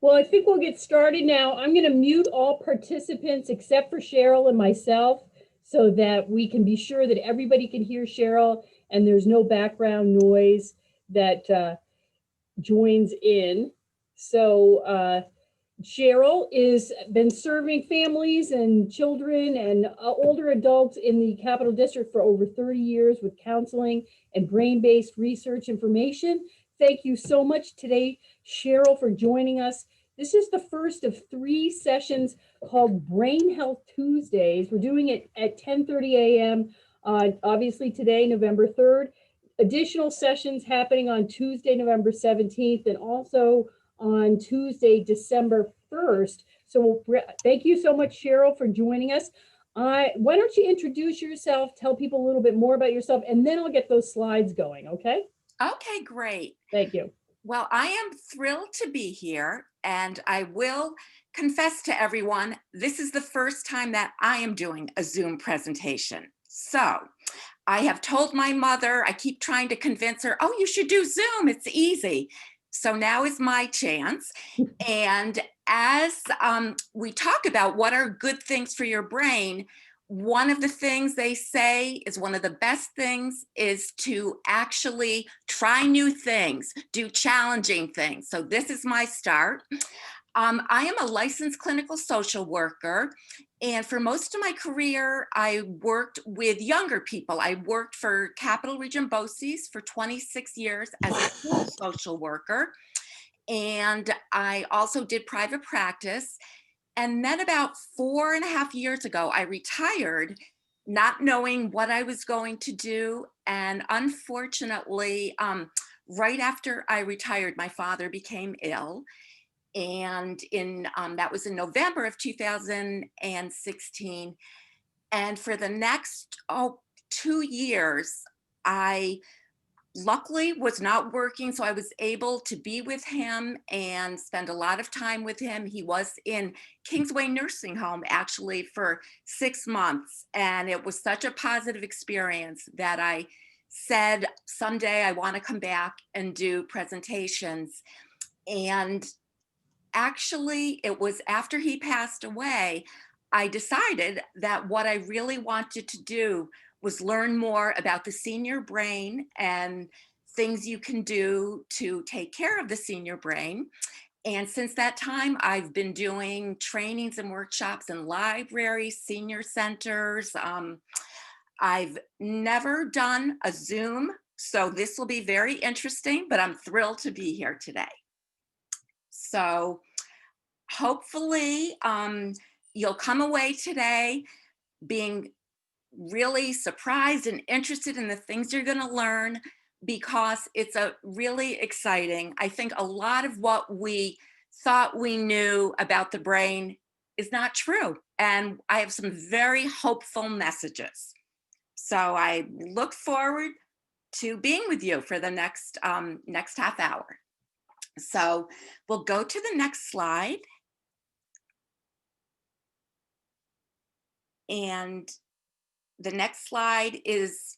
Well, I think we'll get started now. I'm going to mute all participants except for Cheryl and myself so that we can be sure that everybody can hear Cheryl and there's no background noise that joins in. So Cheryl is been serving families and children and older adults in the Capital District for over 30 years with counseling and brain-based research information. Thank you so much today, Cheryl, for joining us. This is the first of 3 sessions called Brain Health Tuesdays. We're doing it at 10:30 a.m. Obviously today, November 3rd. Additional sessions happening on Tuesday, November 17th, and also on Tuesday, December 1st. So thank you so much, Cheryl, for joining us. Why don't you introduce yourself, tell people a little bit more about yourself, and then I'll get those slides going, okay? Okay, great. Thank you. Well, I am thrilled to be here, and I will confess to everyone, this is the first time that I am doing a Zoom presentation. So I have told my mother, I keep trying to convince her, oh, you should do Zoom, it's easy. So now is my chance. And as we talk about what are good things for your brain, one of the things they say is one of the best things is to actually try new things, do challenging things. So this is my start. I am a licensed clinical social worker, and for most of my career, I worked with younger people. I worked for Capital Region BOCES for 26 years as a school social worker, and I also did private practice. And then about 4.5 years ago, I retired, not knowing what I was going to do. And unfortunately, right after I retired, my father became ill. And that was in November of 2016. And for the next 2 years, I luckily was not working, so I was able to be with him and spend a lot of time with him. He was in Kingsway nursing home actually for 6 months, and it was such a positive experience that I said someday I want to come back and do presentations. And actually, it was after he passed away, I decided that what I really wanted to do was learn more about the senior brain and things you can do to take care of the senior brain. And since that time, I've been doing trainings and workshops in libraries, senior centers. I've never done a Zoom, so this will be very interesting, but I'm thrilled to be here today. So hopefully you'll come away today being really surprised and interested in the things you're going to learn, because it's a really exciting. I think a lot of what we thought we knew about the brain is not true. And I have some very hopeful messages. So I look forward to being with you for the next half hour. So we'll go to the next slide. And the next slide is,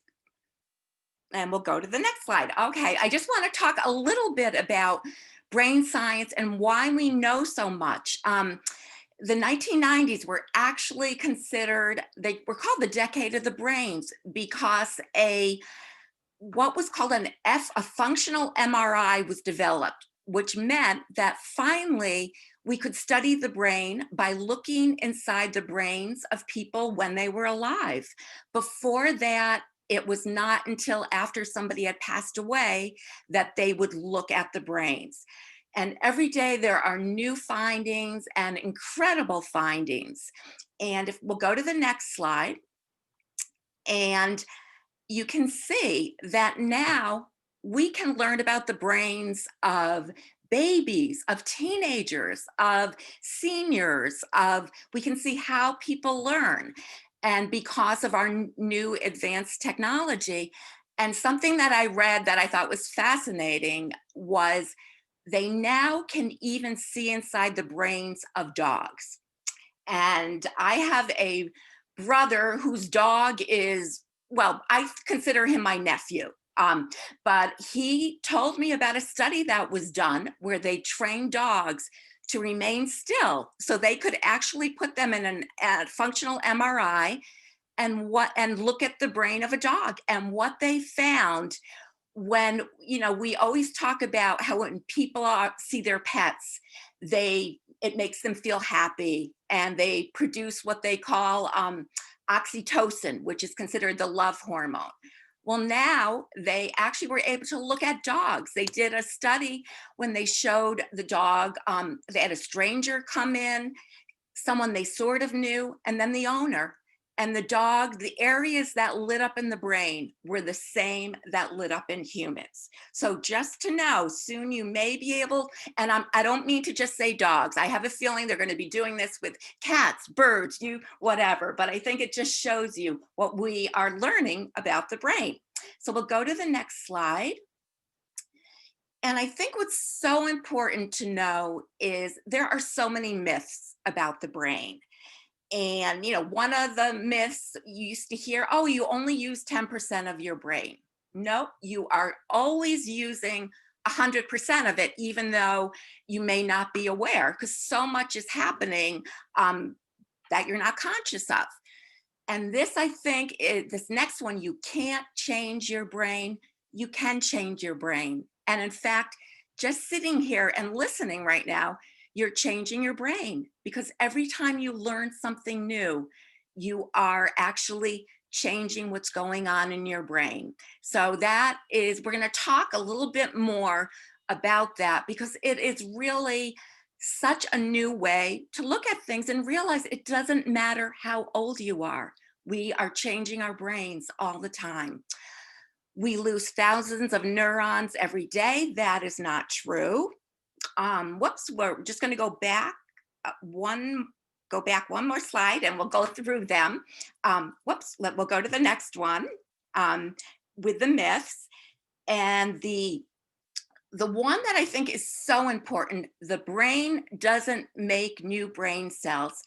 and we'll go to the next slide. Okay, I just want to talk a little bit about brain science and why we know so much. The 1990s were actually considered, they were called the decade of the brains because what was called a functional MRI was developed, which meant that finally we could study the brain by looking inside the brains of people when they were alive. Before that, it was not until after somebody had passed away that they would look at the brains. And every day there are new findings and incredible findings. And if we'll go to the next slide, and you can see that now we can learn about the brains of babies, of teenagers, of seniors, we can see how people learn. And because of our new advanced technology, and something that I read that I thought was fascinating was they now can even see inside the brains of dogs. And I have a brother whose dog is, well, I consider him my nephew. But he told me about a study that was done where they trained dogs to remain still. So they could actually put them in a functional MRI and look at the brain of a dog. And what they found, when, we always talk about how when people see their pets, it makes them feel happy, and they produce what they call oxytocin, which is considered the love hormone. Well, now they actually were able to look at dogs. They did a study when they showed the dog, they had a stranger come in, someone they sort of knew, and then the owner. And the dog, the areas that lit up in the brain were the same that lit up in humans. So just to know, soon you may be able, and I don't mean to just say dogs. I have a feeling they're going to be doing this with cats, birds, whatever. But I think it just shows you what we are learning about the brain. So we'll go to the next slide. And I think what's so important to know is there are so many myths about the brain. And, one of the myths you used to hear, oh, you only use 10% of your brain. No, you are always using 100% of it, even though you may not be aware, because so much is happening that you're not conscious of. And this, I think, this next one, you can't change your brain. You can change your brain. And in fact, just sitting here and listening right now, you're changing your brain, because every time you learn something new, you are actually changing what's going on in your brain. So we're going to talk a little bit more about that, because it is really such a new way to look at things and realize it doesn't matter how old you are. We are changing our brains all the time. We lose thousands of neurons every day. That is not true. We're just going to go back one more slide, and we'll go through them. We'll go to the next one with the myths. And the one that I think is so important, the brain doesn't make new brain cells.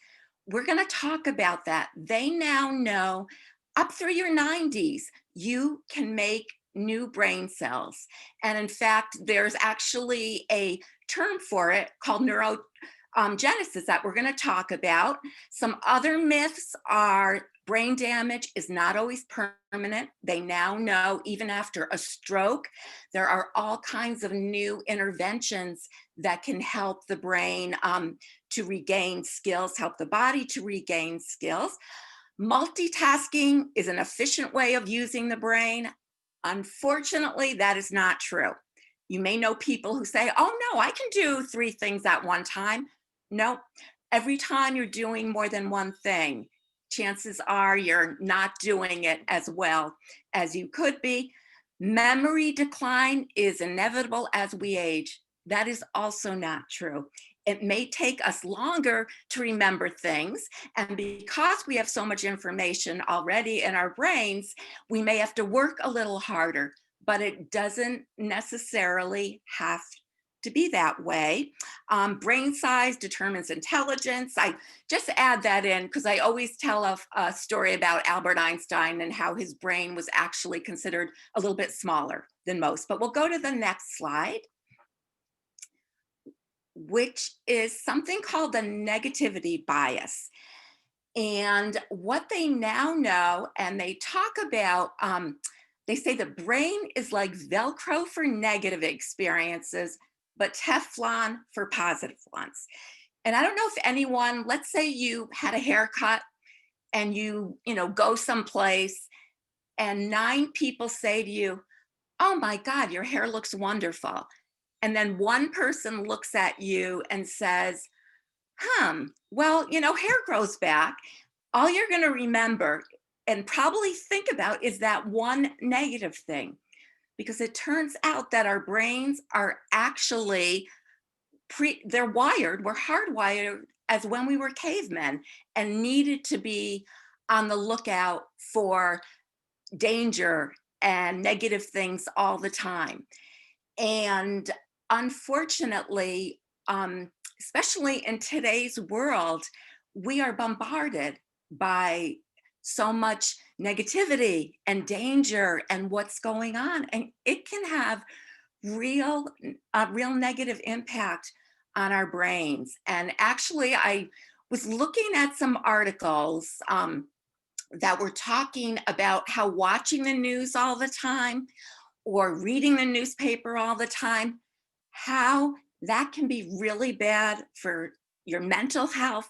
We're going to talk about that. They now know up through your 90s, you can make new brain cells. And in fact, there's actually a term for it called neurogenesis that we're going to talk about. Some other myths are brain damage is not always permanent. They now know even after a stroke, there are all kinds of new interventions that can help the brain to regain skills, help the body to regain skills. Multitasking is an efficient way of using the brain. Unfortunately, that is not true. You may know people who say, oh no, I can do 3 things at one time. No, every time you're doing more than one thing, chances are you're not doing it as well as you could be. Memory decline is inevitable as we age. That is also not true. It may take us longer to remember things. And because we have so much information already in our brains, we may have to work a little harder, but it doesn't necessarily have to be that way. Brain size determines intelligence. I just add that in because I always tell a story about Albert Einstein and how his brain was actually considered a little bit smaller than most. But we'll go to the next slide, which is something called the negativity bias. And what they now know, and they talk about, they say the brain is like Velcro for negative experiences, but Teflon for positive ones. And I don't know if anyone, let's say you had a haircut and you go someplace and 9 people say to you, oh my God, your hair looks wonderful. And then one person looks at you and says, well, hair grows back. All you're going to remember and probably think about is that one negative thing, because it turns out that our brains are actually we're hardwired as when we were cavemen and needed to be on the lookout for danger and negative things all the time. And unfortunately, especially in today's world, we are bombarded by so much negativity and danger and what's going on. And it can have real negative impact on our brains. And actually, I was looking at some articles that were talking about how watching the news all the time or reading the newspaper all the time, how that can be really bad for your mental health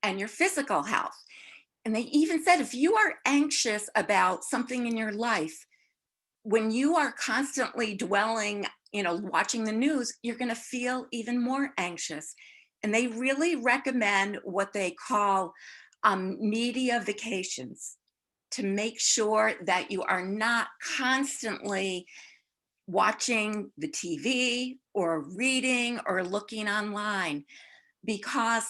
and your physical health. And they even said if you are anxious about something in your life, when you are constantly dwelling, watching the news, you're going to feel even more anxious. And they really recommend what they call media vacations to make sure that you are not constantly watching the TV or reading or looking online because,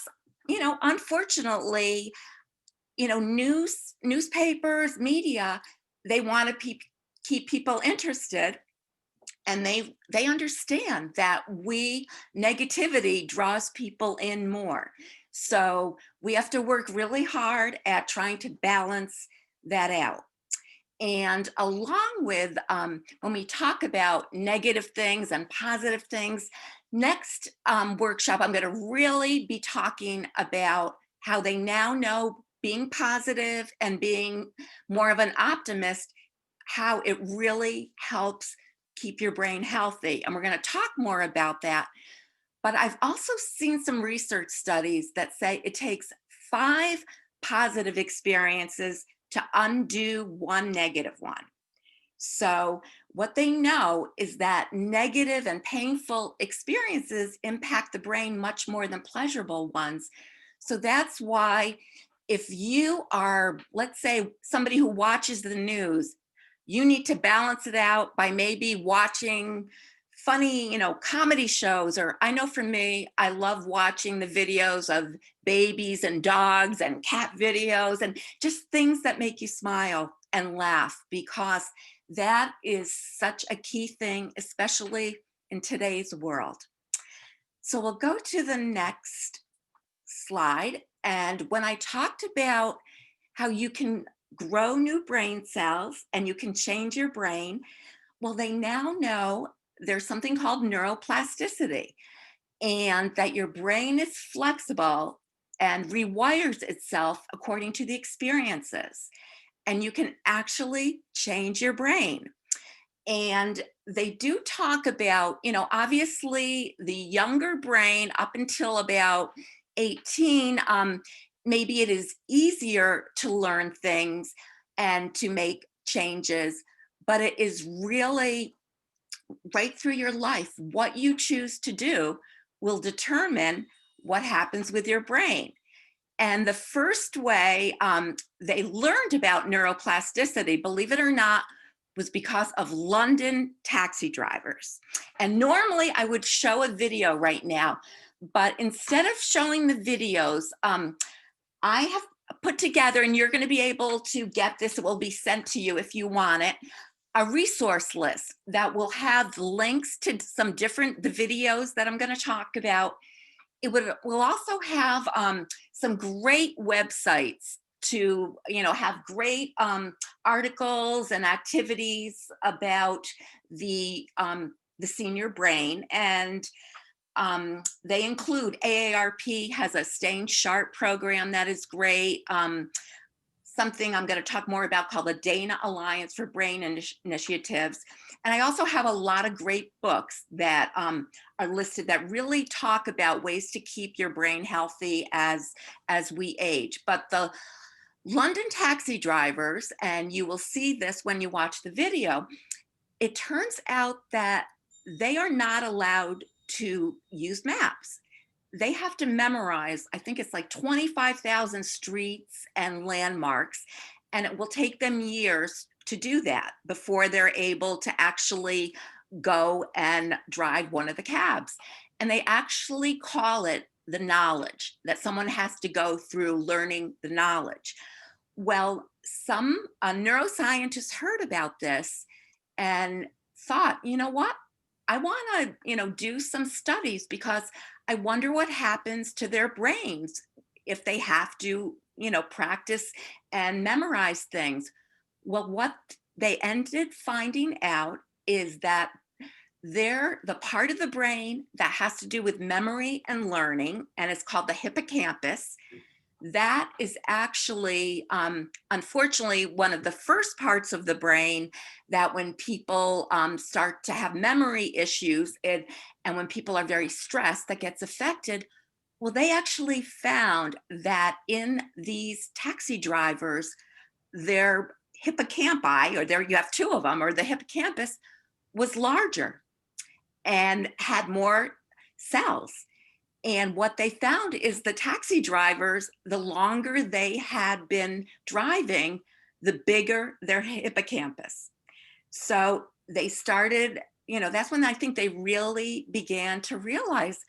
unfortunately, newspapers, media, they want to keep people interested, and they understand that negativity draws people in more. So we have to work really hard at trying to balance that out. And along with when we talk about negative things and positive things, next workshop, I'm going to really be talking about how they now know being positive and being more of an optimist, how it really helps keep your brain healthy. And we're going to talk more about that. But I've also seen some research studies that say it takes 5 positive experiences to undo 1 negative one. So what they know is that negative and painful experiences impact the brain much more than pleasurable ones. So that's why if you are, let's say, somebody who watches the news, you need to balance it out by maybe watching funny, comedy shows. Or I know for me, I love watching the videos of babies and dogs and cat videos and just things that make you smile and laugh, because that is such a key thing, especially in today's world. So we'll go to the next slide. And when I talked about how you can grow new brain cells and you can change your brain, well, they now know there's something called neuroplasticity, and that your brain is flexible and rewires itself according to the experiences. And you can actually change your brain. And they do talk about, obviously the younger brain up until about 18, maybe it is easier to learn things and to make changes, but it is really right through your life. What you choose to do will determine what happens with your brain. And the first way they learned about neuroplasticity, believe it or not, was because of London taxi drivers. And normally I would show a video right now, but instead of showing the videos, I have put together, and you're going to be able to get this, it will be sent to you if you want it, a resource list that will have links to some the videos that I'm going to talk about. Will also have some great websites to have great articles and activities about the senior brain. And they include AARP has a Staying Sharp program that is great. Something I'm going to talk more about called the Dana Alliance for Brain Initiatives. And I also have a lot of great books that are listed that really talk about ways to keep your brain healthy as we age. But the London taxi drivers, and you will see this when you watch the video, it turns out that they are not allowed to use maps. They have to memorize, I think it's like 25,000 streets and landmarks, and it will take them years to do that before they're able to actually go and drive one of the cabs. And they actually call it the knowledge, that someone has to go through learning the knowledge. Well, some neuroscientists heard about this and thought, you know what? I want to, do some studies, because I wonder what happens to their brains if they have to, practice and memorize things. Well, what they ended finding out is that the part of the brain that has to do with memory and learning, and it's called the hippocampus. That is actually, unfortunately, one of the first parts of the brain that when people start to have memory issues and when people are very stressed, that gets affected. Well, they actually found that in these taxi drivers, their hippocampi, or there you have two of them, or the hippocampus was larger and had more cells. And what they found is the taxi drivers, the longer they had been driving, the bigger their hippocampus. So they started, that's when I think they really began to realize,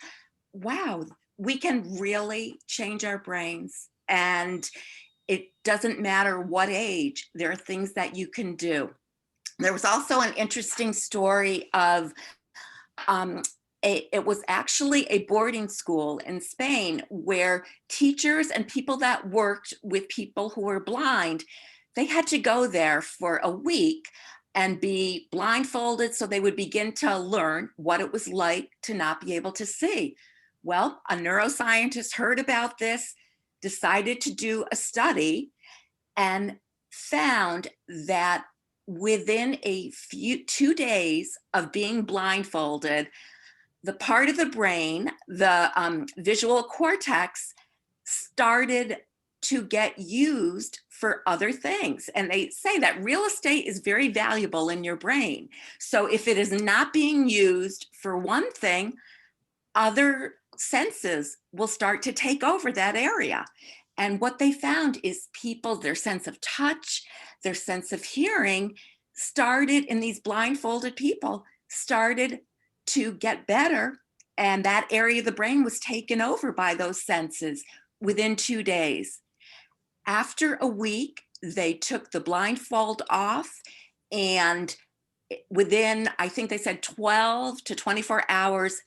wow, we can really change our brains. And it doesn't matter what age, there are things that you can do. There was also an interesting story of it was actually a boarding school in Spain where teachers and people that worked with people who were blind, they had to go there for a week and be blindfolded so they would begin to learn what it was like to not be able to see. Well, a neuroscientist heard about this, decided to do a study, and found that within a few 2 days of being blindfolded, the part of the brain, the visual cortex, started to get used for other things. And they say that real estate is very valuable in your brain. So if it is not being used for one thing, other senses will start to take over that area. And what they found is people, their sense of touch, their sense of hearing started in these blindfolded people, started to get better. And that area of the brain was taken over by those senses within 2 days. After a week, they took the blindfold off, and within, I think they said 12 to 24 hours,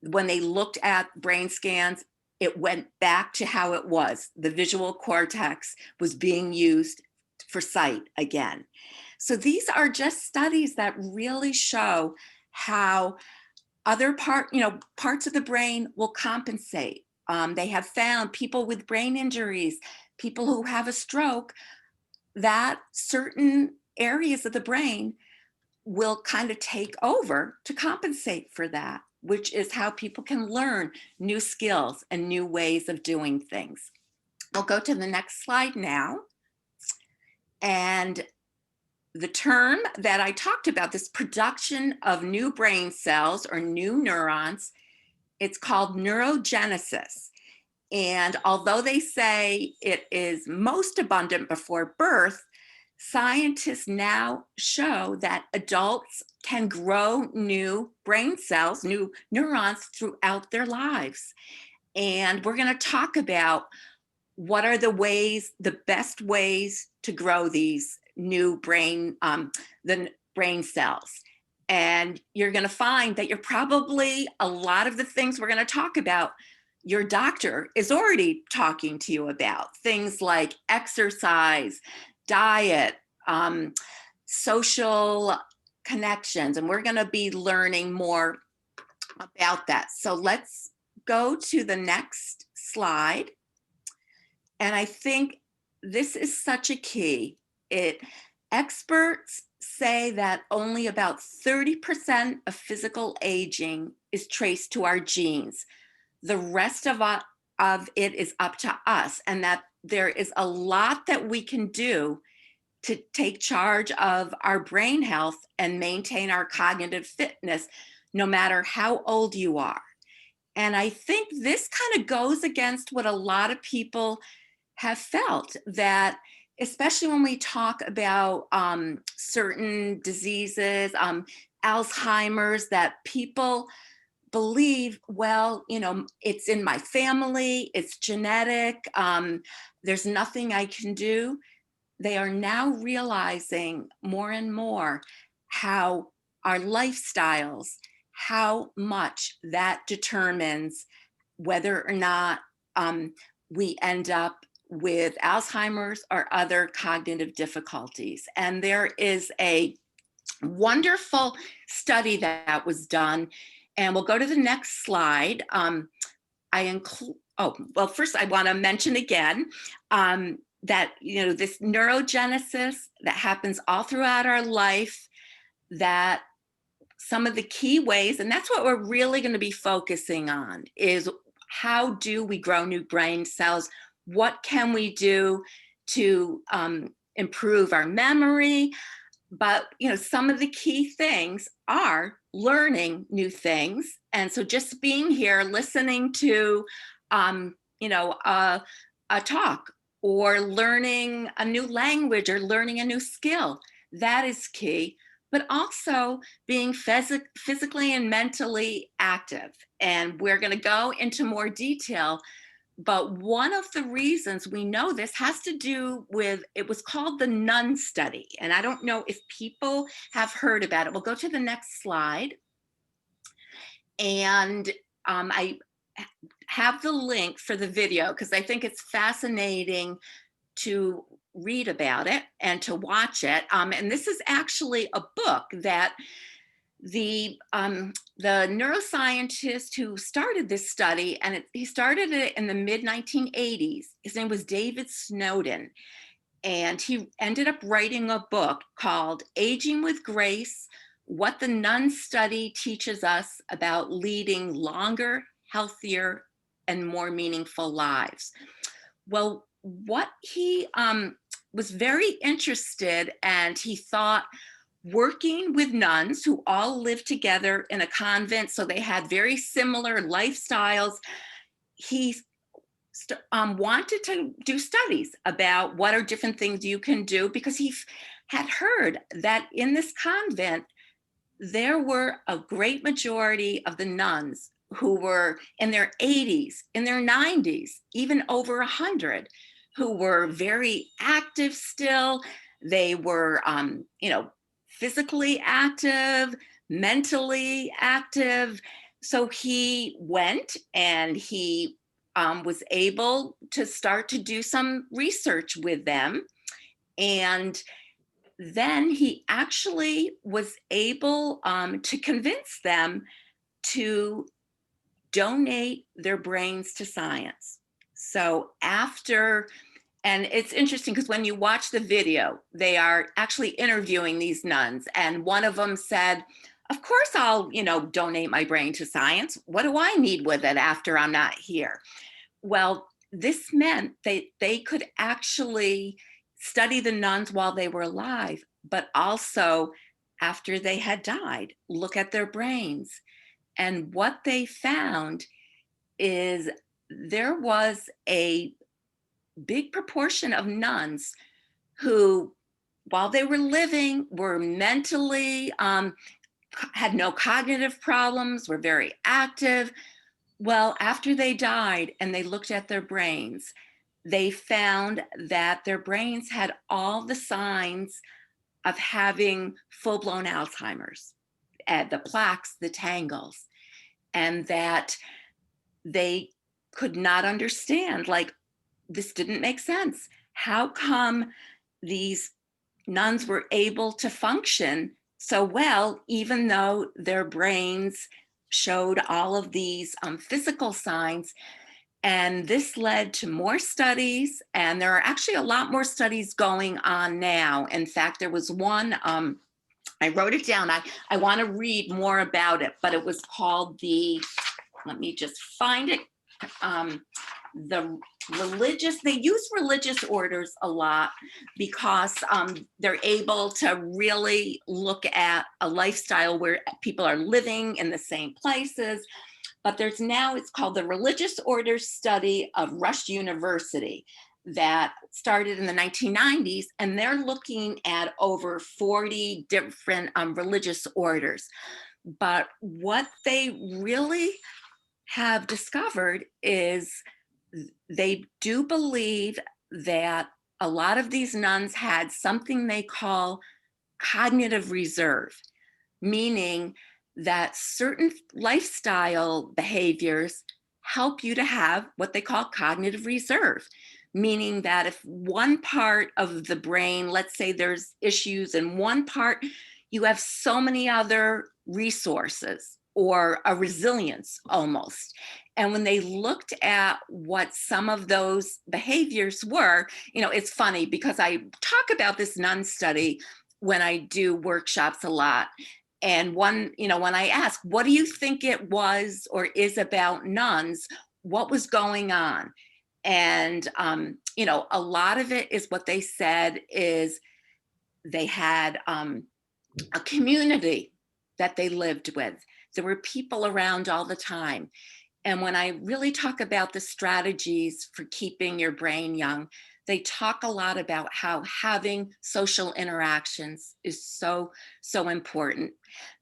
when they looked at brain scans, it went back to how it was. The visual cortex was being used for sight again. So these are just studies that really show how other parts of the brain will compensate. They have found people with brain injuries, people who have a stroke, that certain areas of the brain will kind of take over to compensate for that, which is how people can learn new skills and new ways of doing things. I'll go to the next slide now. And the term that I talked about, this production of new brain cells or new neurons, it's called neurogenesis. And although they say it is most abundant before birth, scientists now show that adults can grow new brain cells, new neurons throughout their lives. And we're going to talk about what are the best ways to grow these new brain, the brain cells. And you're going to find that you're probably, a lot of the things we're going to talk about, your doctor is already talking to you about. Things like exercise, diet, social connections, and we're going to be learning more about that. So let's go to the next slide. And I think this is such a key. Experts say that only about 30% of physical aging is traced to our genes. The rest of it is up to us, and that there is a lot that we can do to take charge of our brain health and maintain our cognitive fitness, no matter how old you are. And I think this kind of goes against what a lot of people have felt, that especially when we talk about certain diseases, Alzheimer's, that people believe, well, it's in my family, it's genetic, there's nothing I can do. They are now realizing more and more how our lifestyles, how much that determines whether or not we end up with Alzheimer's or other cognitive difficulties. And there is a wonderful study that was done. And we'll go to the next slide. I include, oh, well, first I want to mention again that, this neurogenesis that happens all throughout our life, that some of the key ways, and that's what we're really going to be focusing on, is how do we grow new brain cells? What can we do to improve our memory? But, some of the key things are learning new things. And so just being here, listening to, a talk, or learning a new language, or learning a new skill, that is key. But also being physically and mentally active. And we're going to go into more detail. But one of the reasons we know this has to do with, it was called the Nun study. And I don't know if people have heard about it. We'll go to the next slide. And I have the link for the video because I think it's fascinating to read about it and to watch it. And this is actually a book that the neuroscientist who started this study, and he started it in the mid-1980s. His name was David Snowden. And he ended up writing a book called Aging with Grace: What the Nun Study Teaches Us About Leading Longer, Healthier, and More Meaningful Lives. Well, what he was very interested, and he thought, working with nuns who all lived together in a convent, so they had very similar lifestyles, he wanted to do studies about what are different things you can do, because he had heard that in this convent, there were a great majority of the nuns who were in their 80s, in their 90s, even over 100, who were very active still. They were, physically active, mentally active. So he went and he was able to start to do some research with them. And then he actually was able to convince them to donate their brains to science. So after, and it's interesting because when you watch the video, they are actually interviewing these nuns. And one of them said, of course I'll, donate my brain to science. What do I need with it after I'm not here? Well, this meant they could actually study the nuns while they were alive, but also after they had died, look at their brains. And what they found is there was a big proportion of nuns who, while they were living, were mentally, had no cognitive problems, were very active. Well, after they died and they looked at their brains, they found that their brains had all the signs of having full-blown Alzheimer's, the plaques, the tangles, and that they could not understand, like, this didn't make sense. How come these nuns were able to function so well, even though their brains showed all of these physical signs? And this led to more studies, and there are actually a lot more studies going on now. In fact, there was one, I wrote it down. I want to read more about it, but it was called let me just find it. They use religious orders a lot because they're able to really look at a lifestyle where people are living in the same places. But there's now, it's called the Religious Orders Study of Rush University, that started in the 1990s, and they're looking at over 40 different religious orders. But what they really have discovered is they do believe that a lot of these nuns had something they call cognitive reserve, meaning that certain lifestyle behaviors help you to have what they call cognitive reserve, meaning that if one part of the brain, let's say there's issues in one part, you have so many other resources, or a resilience almost. And when they looked at what some of those behaviors were, it's funny because I talk about this nun study when I do workshops a lot. And when I ask, what do you think it was or is about nuns? What was going on? And, a lot of it is what they said is they had a community that they lived with. There were people around all the time. And when I really talk about the strategies for keeping your brain young, they talk a lot about how having social interactions is so, so important.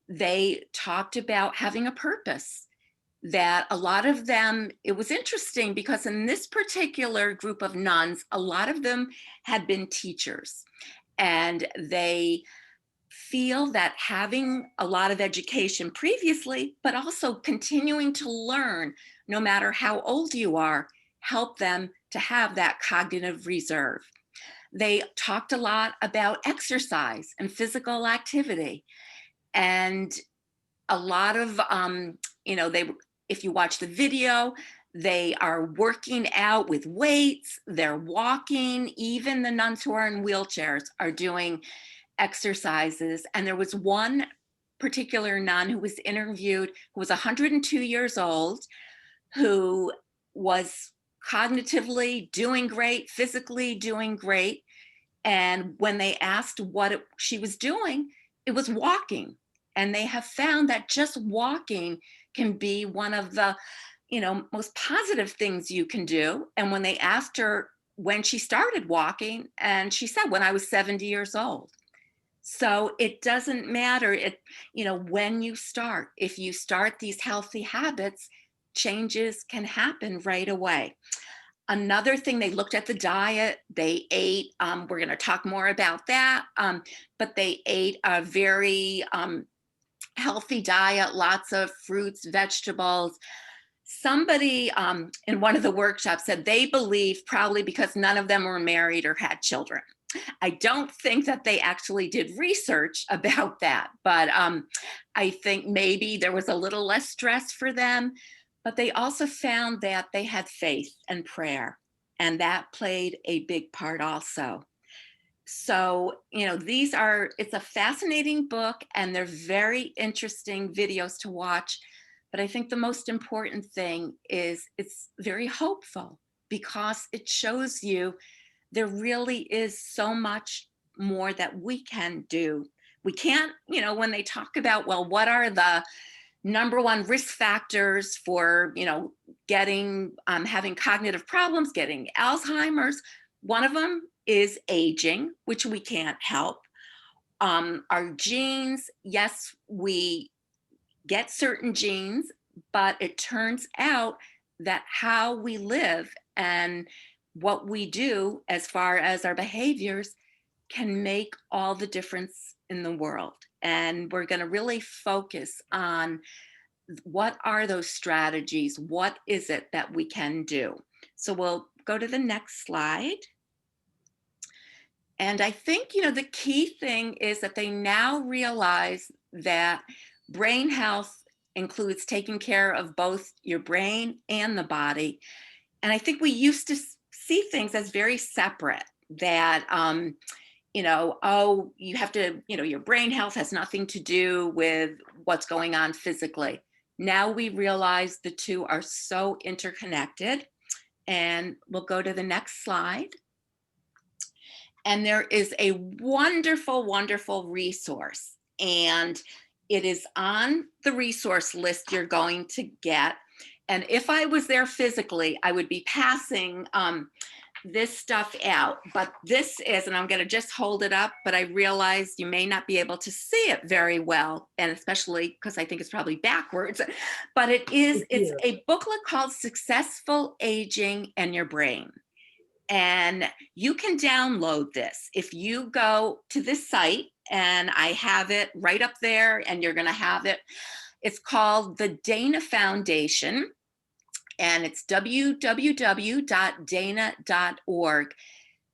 They talked about having a purpose, that a lot of them, it was interesting because in this particular group of nuns, a lot of them had been teachers, and they feel that having a lot of education previously, but also continuing to learn no matter how old you are, help them to have that cognitive reserve. They talked a lot about exercise and physical activity, and a lot of if you watch the video, they are working out with weights, they're walking. Even the nuns who are in wheelchairs are doing exercises. And there was one particular nun who was interviewed who was 102 years old, who was cognitively doing great, physically doing great. And when they asked what she was doing, it was walking. And they have found that just walking can be one of the most positive things you can do. And when they asked her when she started walking, and she said, when I was 70 years old. So it doesn't matter when you start. If you start these healthy habits, changes can happen right away. Another thing, they looked at the diet. They ate, we're going to talk more about that, but they ate a very healthy diet, lots of fruits, vegetables. Somebody in one of the workshops said they believe probably because none of them were married or had children. I don't think that they actually did research about that, but I think maybe there was a little less stress for them, but they also found that they had faith and prayer, and that played a big part also. So, it's a fascinating book, and they're very interesting videos to watch. But I think the most important thing is it's very hopeful because it shows you there really is so much more that we can do. We can't, when they talk about, well, what are the number one risk factors for, having cognitive problems, getting Alzheimer's, one of them is aging, which we can't help. Our genes, yes, we get certain genes, but it turns out that how we live and what we do as far as our behaviors can make all the difference in the world. And we're going to really focus on what are those strategies? What is it that we can do? So we'll go to the next slide. And I think, the key thing is that they now realize that brain health includes taking care of both your brain and the body. And I think we used to see things as very separate, that, you have to, your brain health has nothing to do with what's going on physically. Now we realize the two are so interconnected. And we'll go to the next slide. And there is a wonderful, wonderful resource. And it is on the resource list you're going to get. And if I was there physically, I would be passing this stuff out. But this is, and I'm going to just hold it up, but I realize you may not be able to see it very well, and especially because I think it's probably backwards. But it's a booklet called Successful Aging and Your Brain. And you can download this if you go to this site, and I have it right up there, and you're going to have it. It's called the Dana Foundation, and it's www.dana.org.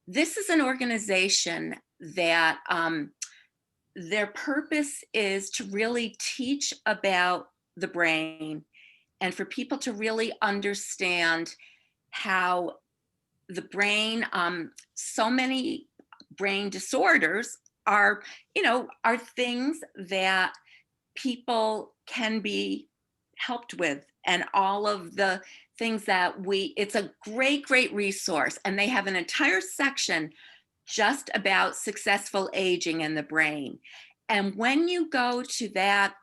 This is an organization that their purpose is to really teach about the brain and for people to really understand how the brain, so many brain disorders are, are things that people can be helped with, and all of the things that it's a great, great resource. And they have an entire section just about successful aging in the brain. And when you go to that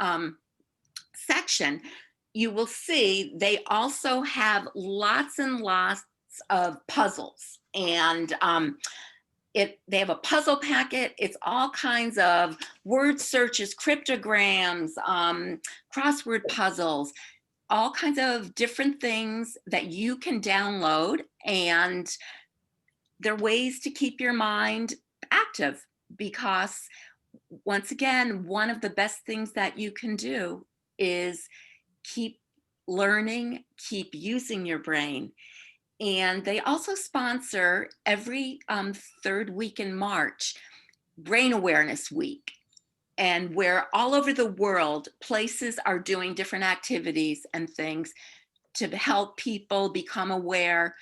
section, you will see they also have lots and lots of puzzles. And they have a puzzle packet. It's all kinds of word searches, cryptograms, crossword puzzles, all kinds of different things that you can download. And they're ways to keep your mind active, because once again, one of the best things that you can do is keep learning, keep using your brain. And they also sponsor every third week in March, Brain Awareness Week, and where all over the world, places are doing different activities and things to help people become aware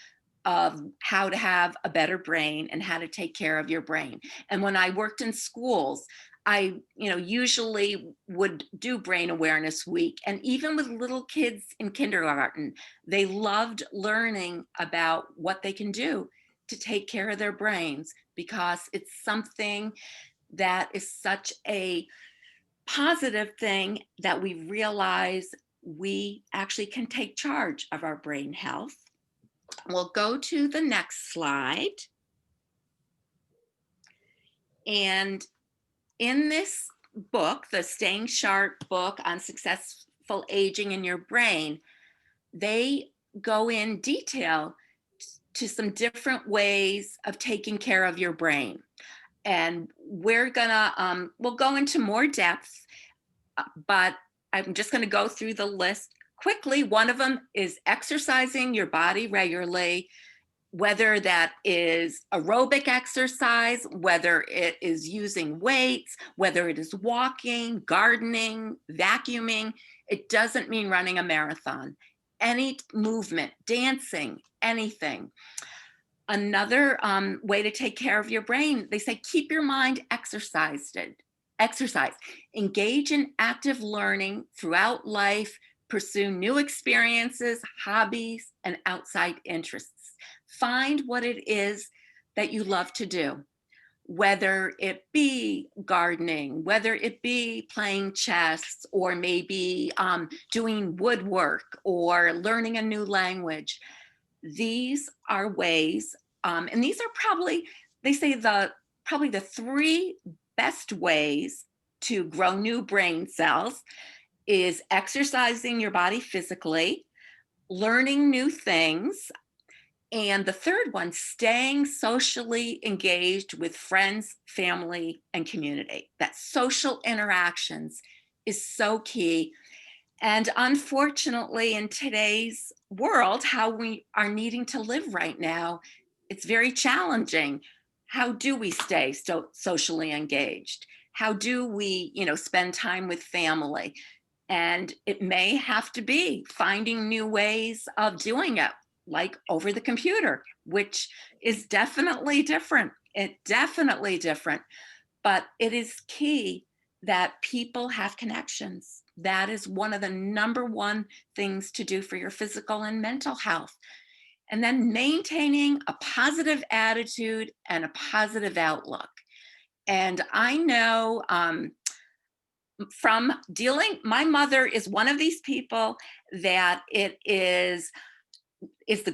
of how to have a better brain and how to take care of your brain. And when I worked in schools, I, usually would do Brain Awareness Week. And even with little kids in kindergarten, they loved learning about what they can do to take care of their brains, because it's something that is such a positive thing that we realize we actually can take charge of our brain health. We'll go to the next slide. And in this book, the Staying Sharp book on successful aging in your brain, they go in detail to some different ways of taking care of your brain. And we'll go into more depth, but I'm just gonna go through the list quickly. One of them is exercising your body regularly, whether that is aerobic exercise, whether it is using weights, whether it is walking, gardening, vacuuming. It doesn't mean running a marathon. Any movement, dancing, anything. Another way to take care of your brain, they say, keep your mind exercised. Exercise. Engage in active learning throughout life. Pursue new experiences, hobbies, and outside interests. Find what it is that you love to do, whether it be gardening, whether it be playing chess, or maybe doing woodwork or learning a new language. These are ways, and these are probably, they say probably the three best ways to grow new brain cells is exercising your body physically, learning new things, and the third one, staying socially engaged with friends, family, and community. That social interactions is so key. And unfortunately, in today's world, how we are needing to live right now, it's very challenging. How do we stay socially engaged? How do we, spend time with family? And it may have to be finding new ways of doing it, like over the computer, which is definitely different. Definitely different. But it is key that people have connections. That is one of the number one things to do for your physical and mental health. And then maintaining a positive attitude and a positive outlook. And I know from my mother is one of these people that it is the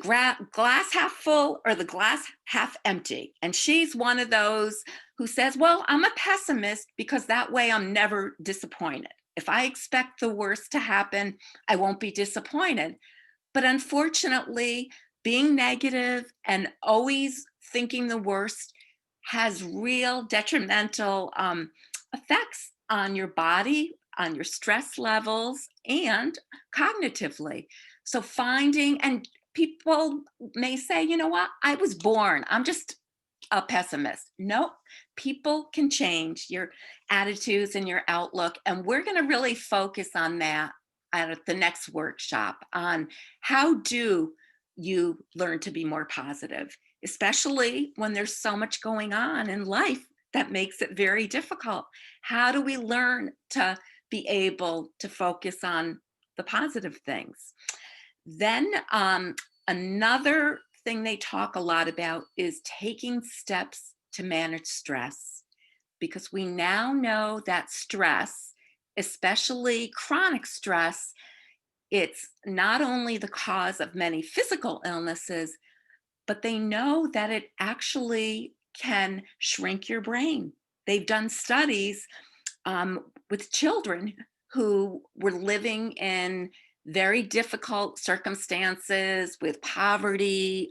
glass half full or the glass half empty. And she's one of those who says, well, I'm a pessimist because that way I'm never disappointed. If I expect the worst to happen, I won't be disappointed. But unfortunately, being negative and always thinking the worst has real detrimental effects on your body, on your stress levels, and cognitively. So and people may say, you know what, I was born, I'm just a pessimist. Nope. People can change your attitudes and your outlook. And we're going to really focus on that at the next workshop on how do you learn to be more positive, especially when there's so much going on in life that makes it very difficult. How do we learn to be able to focus on the positive things? Then another thing they talk a lot about is taking steps to manage stress, because we now know that stress, especially chronic stress, it's not only the cause of many physical illnesses, but they know that it actually can shrink your brain. They've done studies with children who were living in very difficult circumstances with poverty.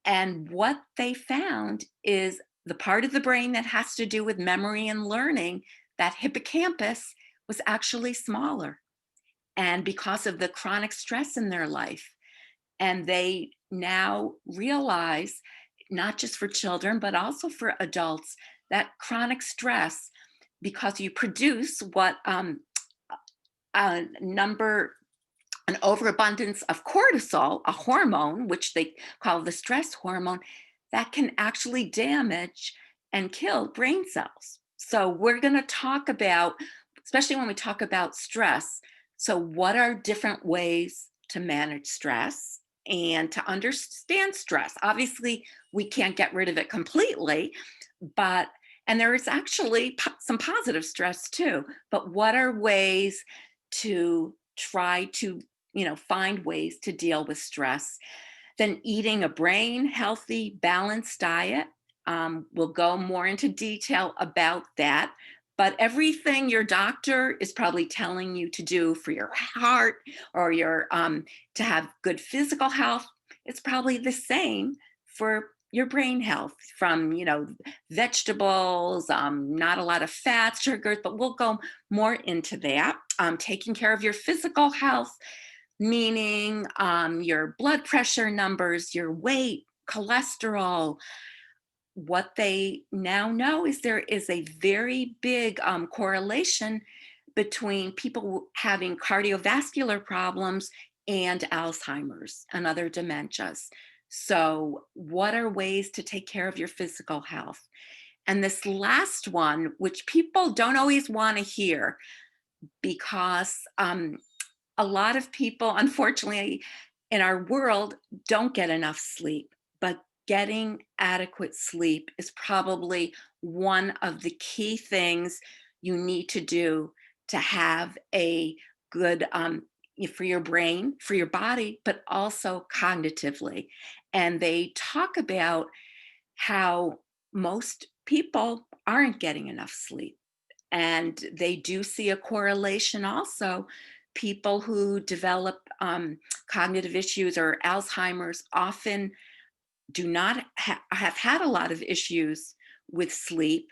And what they found is the part of the brain that has to do with memory and learning, that hippocampus, was actually smaller. And because of the chronic stress in their life. And they now realize, not just for children, but also for adults, that chronic stress, because you produce what an overabundance of cortisol, a hormone, which they call the stress hormone, that can actually damage and kill brain cells. So we're going to talk about, especially when we talk about stress, so what are different ways to manage stress and to understand stress? Obviously, we can't get rid of it completely, and there is actually some positive stress too, but what are ways to try to, find ways to deal with stress? Then eating a brain healthy, balanced diet. We'll go more into detail about that. But everything your doctor is probably telling you to do for your heart or your to have good physical health, it's probably the same for your brain health, from vegetables, not a lot of fats, sugars, but we'll go more into that. Taking care of your physical health, meaning your blood pressure numbers, your weight, cholesterol. What they now know is there is a very big correlation between people having cardiovascular problems and Alzheimer's and other dementias. So what are ways to take care of your physical health? And this last one, which people don't always want to hear, because a lot of people, unfortunately, in our world don't get enough sleep, but getting adequate sleep is probably one of the key things you need to do to have a good for your brain, for your body, but also cognitively. And they talk about how most people aren't getting enough sleep. And they do see a correlation also. People who develop cognitive issues or Alzheimer's often do not have had a lot of issues with sleep,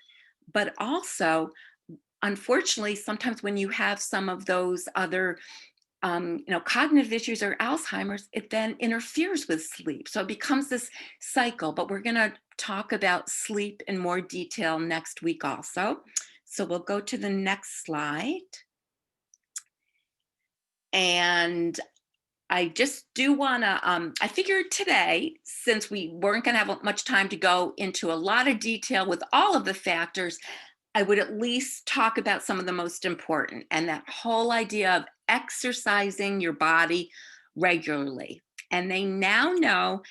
but also, unfortunately, sometimes when you have some of those other cognitive issues or Alzheimer's, it then interferes with sleep. So it becomes this cycle, but we're going to talk about sleep in more detail next week also. So we'll go to the next slide. And I just do want to, I figured today, since we weren't going to have much time to go into a lot of detail with all of the factors, I would at least talk about some of the most important, and that whole idea of exercising your body regularly. And they now know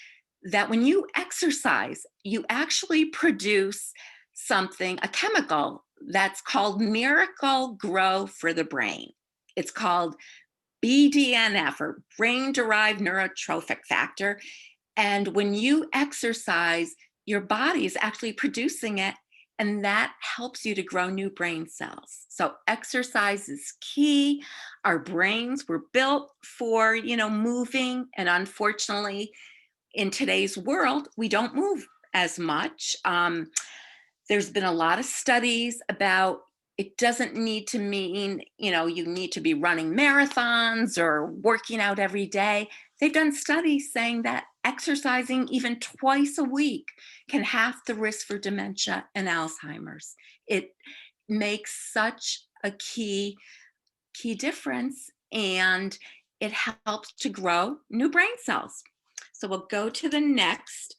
that when you exercise, you actually produce something, a chemical that's called Miracle Grow for the brain. It's called BDNF, or brain-derived neurotrophic factor. And when you exercise, your body is actually producing it, and that helps you to grow new brain cells. So exercise is key. Our brains were built for, moving. And unfortunately, in today's world, we don't move as much. There's been a lot of studies about it doesn't need to mean, you need to be running marathons or working out every day. They've done studies saying that exercising even twice a week can halve the risk for dementia and Alzheimer's. It makes such a key difference, and it helps to grow new brain cells. So we'll go to the next.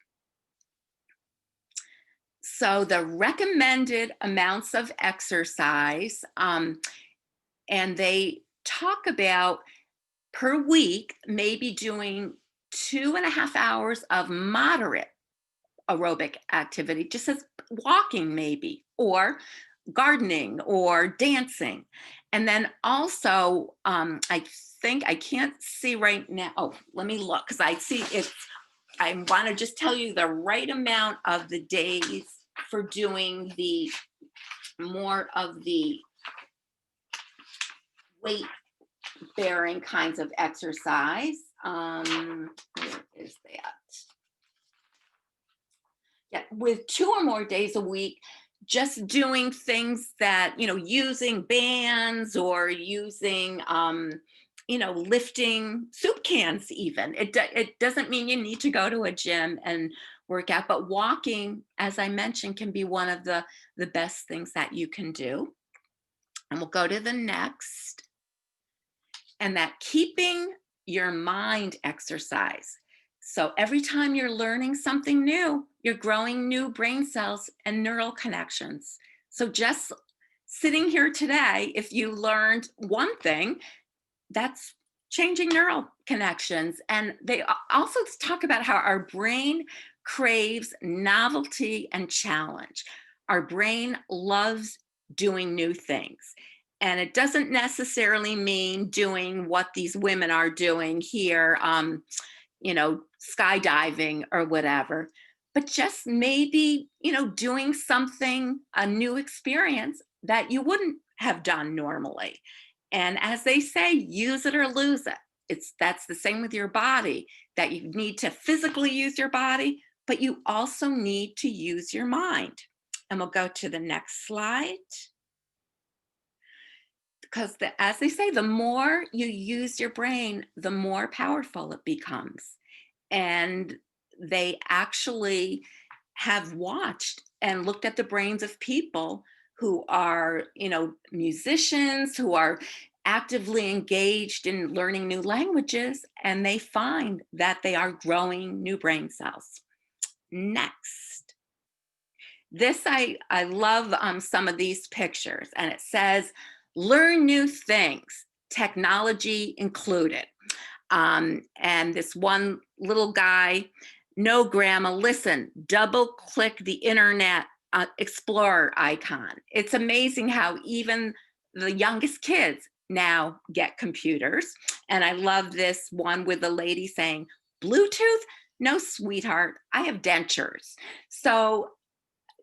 So the recommended amounts of exercise, and they talk about per week, maybe doing 2.5 hours of moderate aerobic activity, just as walking maybe, or gardening or dancing. And then also, I think I can't see right now. Oh, let me look, because I see it's, I want to just tell you the right amount of the days for doing the more of the weight bearing kinds of exercise. Where is that? Yeah, with 2 or more days a week, just doing things that, using bands or using, lifting soup cans even. It doesn't mean you need to go to a gym and work out, but walking, as I mentioned, can be one of the best things that you can do. And we'll go to the next. And that keeping your mind exercise. So every time you're learning something new, you're growing new brain cells and neural connections. So just sitting here today, if you learned one thing, that's changing neural connections. And they also talk about how our brain craves novelty and challenge. Our brain loves doing new things. And it doesn't necessarily mean doing what these women are doing here, skydiving or whatever, but just maybe, doing something, a new experience that you wouldn't have done normally. And as they say, use it or lose it. That's the same with your body, that you need to physically use your body, but you also need to use your mind. And we'll go to the next slide. Because as they say, the more you use your brain, the more powerful it becomes. And they actually have watched and looked at the brains of people who are, musicians, who are actively engaged in learning new languages, and they find that they are growing new brain cells. Next. This, I love some of these pictures, and it says, learn new things, technology included. And this one little guy, no grandma, listen, double click the internet explorer icon. It's amazing how even the youngest kids now get computers. And I love this one with the lady saying, Bluetooth? No, sweetheart, I have dentures. So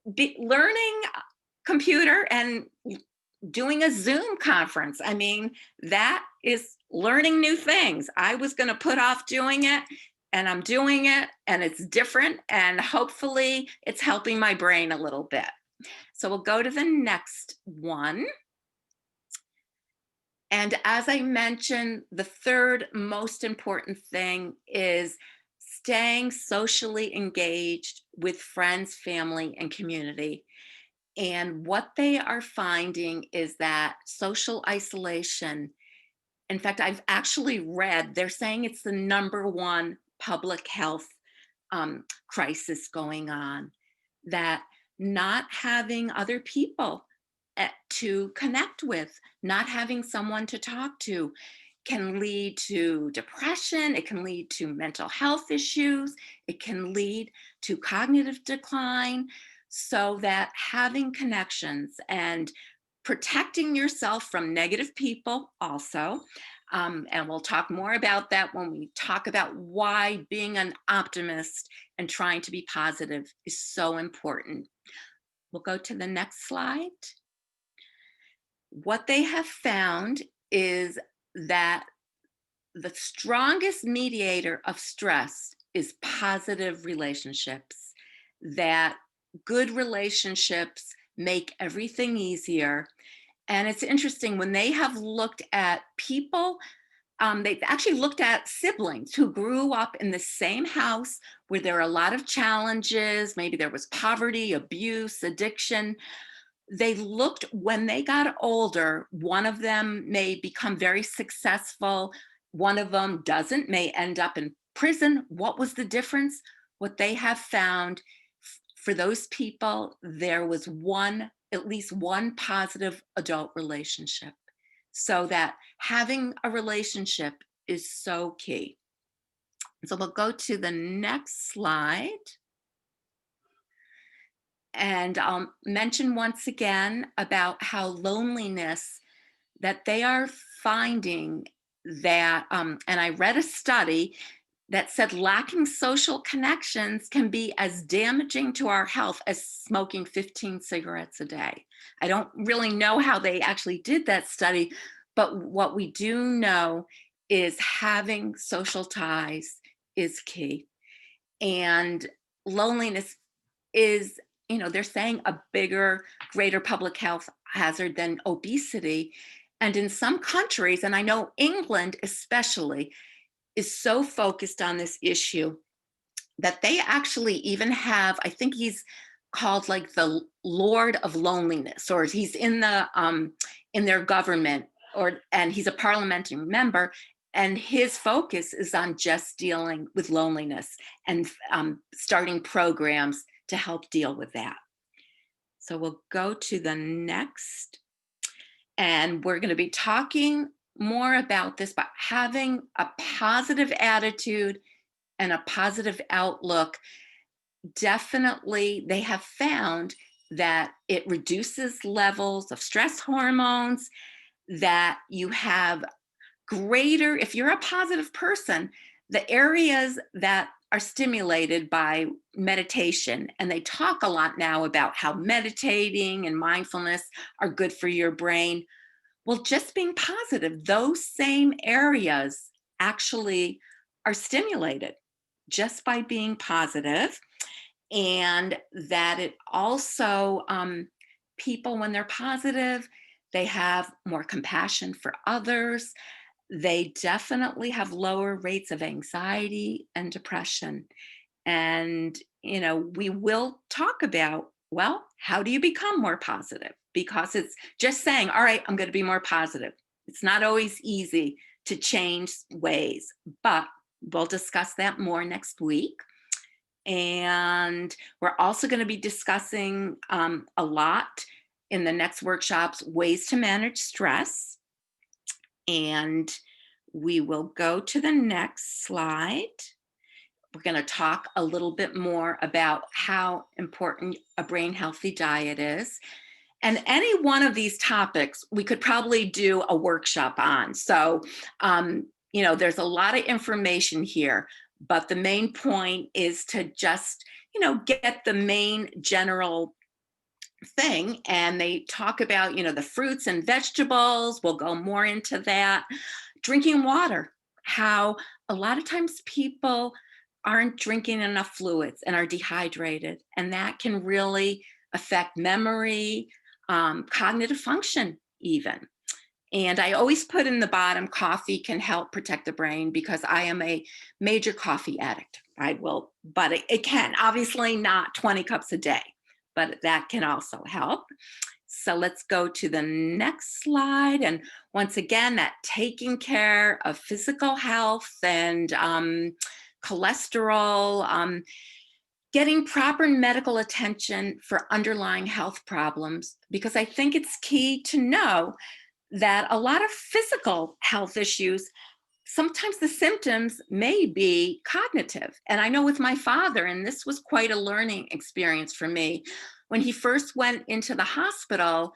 learning computer and doing a Zoom conference, I mean, that is learning new things. I was going to put off doing it, and I'm doing it, and it's different, and hopefully it's helping my brain a little bit. So we'll go to the next one. And as I mentioned, the third most important thing is staying socially engaged with friends, family, and community. And what they are finding is that social isolation, in fact, I've actually read, they're saying it's the #1 public health crisis going on, that not having other people to connect with, not having someone to talk to, can lead to depression, it can lead to mental health issues, it can lead to cognitive decline. So that having connections and protecting yourself from negative people also, and we'll talk more about that when we talk about why being an optimist and trying to be positive is so important. We'll go to the next slide. What they have found is that the strongest mediator of stress is positive relationships, that good relationships make everything easier. And it's interesting, when they have looked at people they've actually looked at siblings who grew up in the same house where there are a lot of challenges. Maybe there was poverty, abuse, addiction. They looked when they got older, one of them may become very successful. One of them doesn't, may end up in prison. What was the difference? What they have found for those people, there was at least one positive adult relationship. So that having a relationship is so key. So we'll go to the next slide. And I'll mention once again about how loneliness, that they are finding that, and I read a study that said lacking social connections can be as damaging to our health as smoking 15 cigarettes a day. I don't really know how they actually did that study, but what we do know is having social ties is key. And loneliness is, they're saying a bigger, greater public health hazard than obesity. And in some countries, and I know England especially, is so focused on this issue that they actually even have, I think he's called like the Lord of Loneliness, or he's in their government, and he's a parliamentary member, and his focus is on just dealing with loneliness and starting programs to help deal with that. So we'll go to the next, and we're going to be talking more about this, but having a positive attitude and a positive outlook, definitely they have found that it reduces levels of stress hormones, that you have greater, if you're a positive person, the areas that are stimulated by meditation, and they talk a lot now about how meditating and mindfulness are good for your brain. Well, just being positive, those same areas actually are stimulated just by being positive. And that it also, people, when they're positive, they have more compassion for others. They definitely have lower rates of anxiety and depression. And, we will talk about, well, how do you become more positive? Because it's just saying, all right, I'm going to be more positive. It's not always easy to change ways, but we'll discuss that more next week. And we're also going to be discussing a lot in the next workshops, ways to manage stress. And we will go to the next slide. We're going to talk a little bit more about how important a brain healthy diet is. And any one of these topics, we could probably do a workshop on. So, there's a lot of information here, but the main point is to just, get the main general thing. And they talk about, the fruits and vegetables. We'll go more into that. Drinking water, how a lot of times people aren't drinking enough fluids and are dehydrated. And that can really affect memory, cognitive function even. And I always put in the bottom, coffee can help protect the brain, because I am a major coffee addict. But it can, obviously not 20 cups a day, but that can also help. So let's go to the next slide. And once again, that taking care of physical health and cholesterol, getting proper medical attention for underlying health problems, because I think it's key to know that a lot of physical health issues, sometimes the symptoms may be cognitive. And I know with my father, and this was quite a learning experience for me, when he first went into the hospital,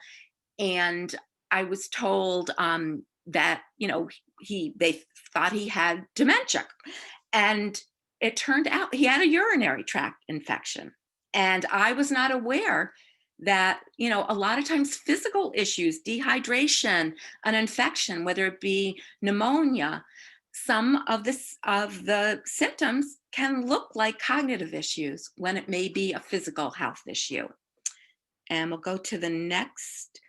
and I was told that, they thought he had dementia. And it turned out he had a urinary tract infection. And I was not aware that, a lot of times physical issues, dehydration, an infection, whether it be pneumonia, some of the symptoms can look like cognitive issues when it may be a physical health issue. And we'll go to the next,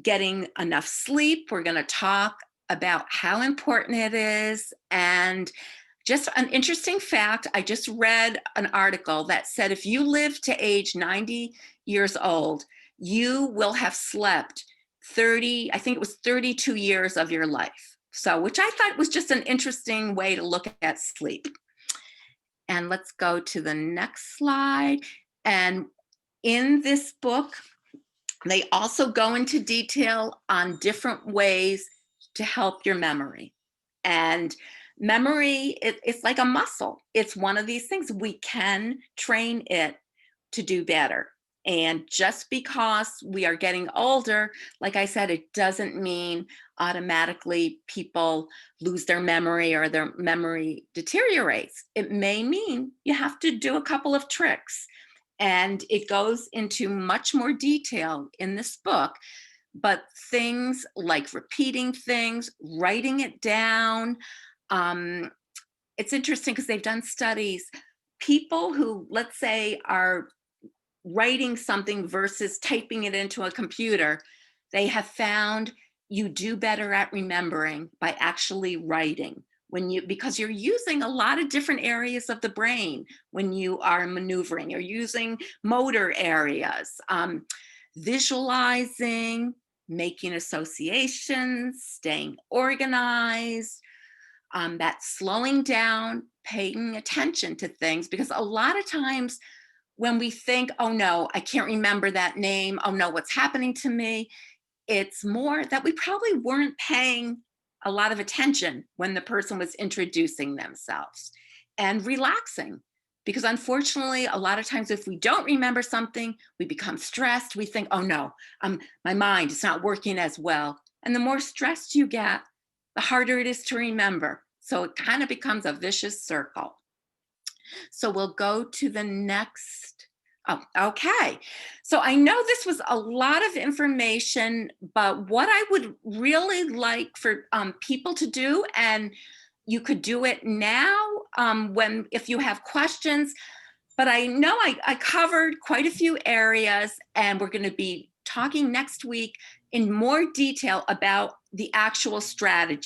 getting enough sleep. We're going to talk about how important it is. And just an interesting fact, I just read an article that said if you live to age 90 years old, you will have slept 30, I think it was 32 years of your life. So, which I thought was just an interesting way to look at sleep. And let's go to the next slide. And in this book, they also go into detail on different ways to help your memory. And memory, it's like a muscle. It's one of these things. We can train it to do better. And just because we are getting older, like I said, it doesn't mean automatically people lose their memory or their memory deteriorates. It may mean you have to do a couple of tricks. And it goes into much more detail in this book, but things like repeating things, writing it down. It's interesting because they've done studies. People who, let's say, are writing something versus typing it into a computer, they have found you do better at remembering by actually writing. Because you're using a lot of different areas of the brain when you are maneuvering. You're using motor areas, visualizing, making associations, staying organized, that slowing down, paying attention to things. Because a lot of times when we think, oh no, I can't remember that name, oh no, what's happening to me? It's more that we probably weren't paying a lot of attention when the person was introducing themselves and relaxing. Because unfortunately, a lot of times if we don't remember something, we become stressed. We think, oh no, my mind is not working as well. And the more stressed you get, the harder it is to remember. So it kind of becomes a vicious circle. So we'll go to the next. Oh, okay. So I know this was a lot of information, but what I would really like for people to do, and you could do it now if you have questions, but I know I covered quite a few areas, and we're going to be talking next week in more detail about the actual strategy.